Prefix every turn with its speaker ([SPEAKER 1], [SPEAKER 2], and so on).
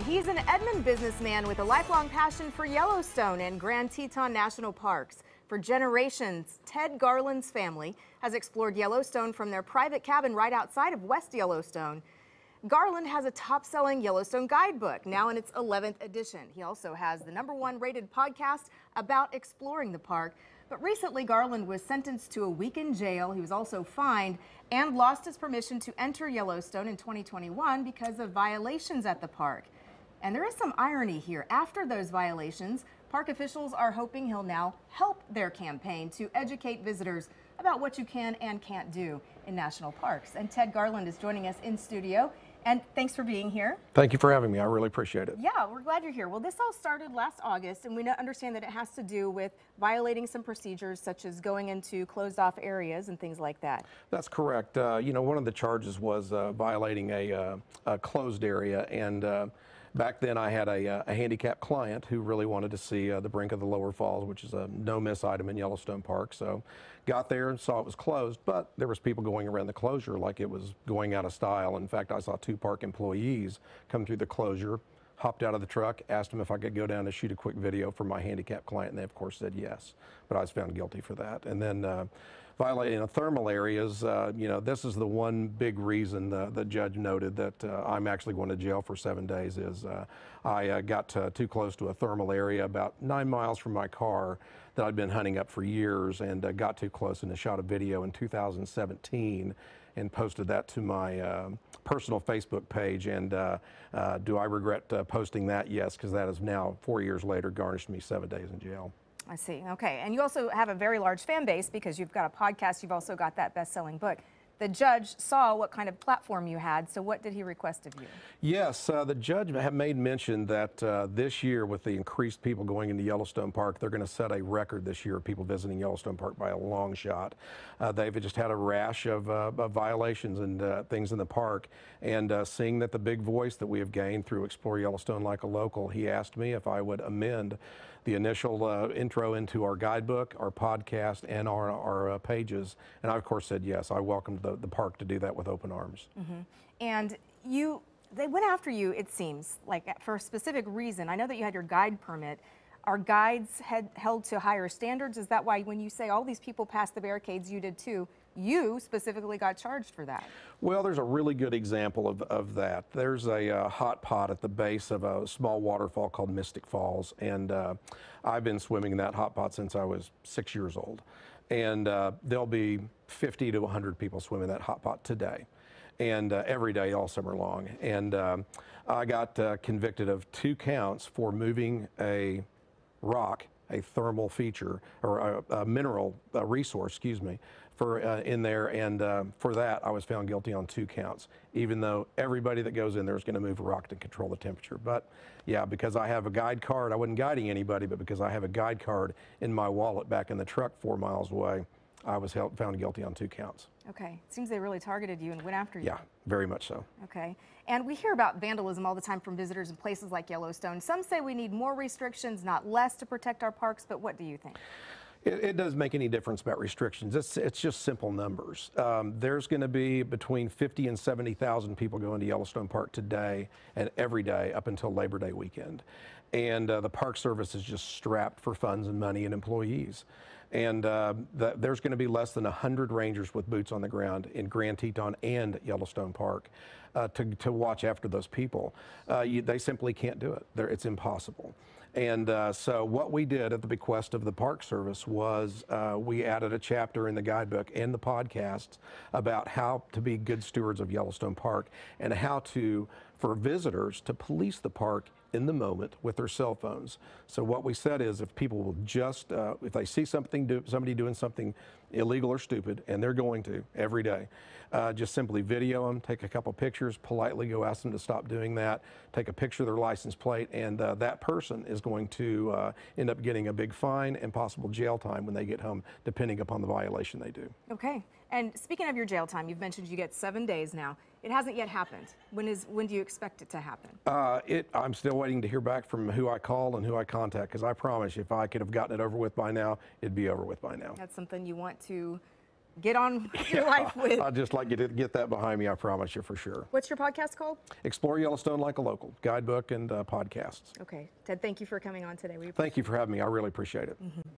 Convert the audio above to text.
[SPEAKER 1] He's an Edmond businessman with a lifelong passion for Yellowstone and Grand Teton National Parks. For generations, Ted Garland's family has explored Yellowstone from their private cabin right outside of West Yellowstone. Garland has a top-selling Yellowstone guidebook, now in its 11th edition. He also has the #1 rated podcast about exploring the park. But recently, Garland was sentenced to a week in jail. He was also fined and lost his permission to enter Yellowstone in 2021 because of violations at the park. And there is some irony here. After those violations, park officials are hoping he'll now help their campaign to educate visitors about what you can and can't do in national parks. And Ted Garland is joining us in studio. And thanks for being here.
[SPEAKER 2] Thank you for having me. I really appreciate it.
[SPEAKER 1] Yeah, we're glad you're here. Well, this all started last August, and we understand that it has to do with violating some procedures, such as going into closed-off areas and things like that.
[SPEAKER 2] That's correct. You know, one of the charges was violating a closed area, and back then I had a handicapped client who really wanted to see the brink of the Lower Falls, which is a no-miss item in Yellowstone Park. So got there and saw it was closed, but there was people going around the closure like it was going out of style. In fact, I saw 2 park employees come through the closure, hopped out of the truck, asked them if I could go down and shoot a quick video for my handicapped client, and they of course said yes, but I was found guilty for that. And then violating the thermal areas, you know, this is the one big reason the judge noted that I'm actually going to jail for 7 days is I got too close to a thermal area about 9 miles from my car that I'd been hunting up for years, and got too close and shot a video in 2017 and posted that to my personal Facebook page. And do I regret posting that? Yes, because that has now 4 years later garnished me 7 days in jail.
[SPEAKER 1] I see. Okay. And you also have a very large fan base because you've got a podcast. You've also got that best-selling book. The judge saw what kind of platform you had. So what did he request of you?
[SPEAKER 2] Yes, the judge had made mention that this year, with the increased people going into Yellowstone Park, they're going to set a record this year of people visiting Yellowstone Park by a long shot. They've just had a rash of violations and things in the park. And seeing that the big voice that we have gained through Explore Yellowstone Like a Local, he asked me if I would amend the initial intro into our guidebook, our podcast, and our pages. And I, of course, said yes. I welcomed the park to do that with open arms.
[SPEAKER 1] Mm-hmm. And they went after you, it seems, like for a specific reason. I know that you had your guide permit. Are guides held to higher standards? Is that why when you say all these people passed the barricades, you did too, you specifically got charged for that?
[SPEAKER 2] Well, there's a really good example of that. There's a hot pot at the base of a small waterfall called Mystic Falls, and I've been swimming in that hot pot since I was 6 years old. And there'll be 50 to 100 people swimming that hot pot today, and every day all summer long. And I got convicted of 2 counts for moving a rock, a thermal feature, or a mineral resource, excuse me, in there, and for that I was found guilty on 2 counts, even though everybody that goes in there is going to move a rock to control the temperature. But yeah, because I have a guide card, I wasn't guiding anybody, but because I have a guide card in my wallet back in the truck 4 miles away, I was found guilty on 2 counts.
[SPEAKER 1] Okay, it seems they really targeted you and went after you.
[SPEAKER 2] Yeah, very much so.
[SPEAKER 1] Okay, and we hear about vandalism all the time from visitors in places like Yellowstone. Some say we need more restrictions, not less, to protect our parks, but what do you think?
[SPEAKER 2] It doesn't make any difference about restrictions. It's just simple numbers. There's going to be between 50 and 70,000 people going to Yellowstone Park today and every day up until Labor Day weekend. And the Park Service is just strapped for funds and money and employees. And there's going to be less than 100 rangers with boots on the ground in Grand Teton and Yellowstone Park to watch after those people. They simply can't do it. It's impossible. And so what we did at the bequest of the Park Service was we added a chapter in the guidebook and the podcasts about how to be good stewards of Yellowstone Park and how for visitors to police the park in the moment with their cell phones. So what we said is if people will just, if they see somebody doing something illegal or stupid, and they're going to every day, just simply video them, take a couple pictures, politely go ask them to stop doing that, take a picture of their license plate, and that person is going to end up getting a big fine and possible jail time when they get home, depending upon the violation they do.
[SPEAKER 1] Okay, and speaking of your jail time, you've mentioned you get 7 days now. It hasn't yet happened. When do you expect it to happen?
[SPEAKER 2] I'm still waiting to hear back from who I call and who I contact, because I promise you, if I could have gotten it over with by now, it'd be over with by now.
[SPEAKER 1] That's something you want to get on with your life with.
[SPEAKER 2] I'd just like you to get that behind me, I promise you, for sure.
[SPEAKER 1] What's your podcast called?
[SPEAKER 2] Explore Yellowstone Like a Local, guidebook and podcasts.
[SPEAKER 1] Okay. Ted, thank you for coming on today.
[SPEAKER 2] Thank you for having me. I really appreciate it.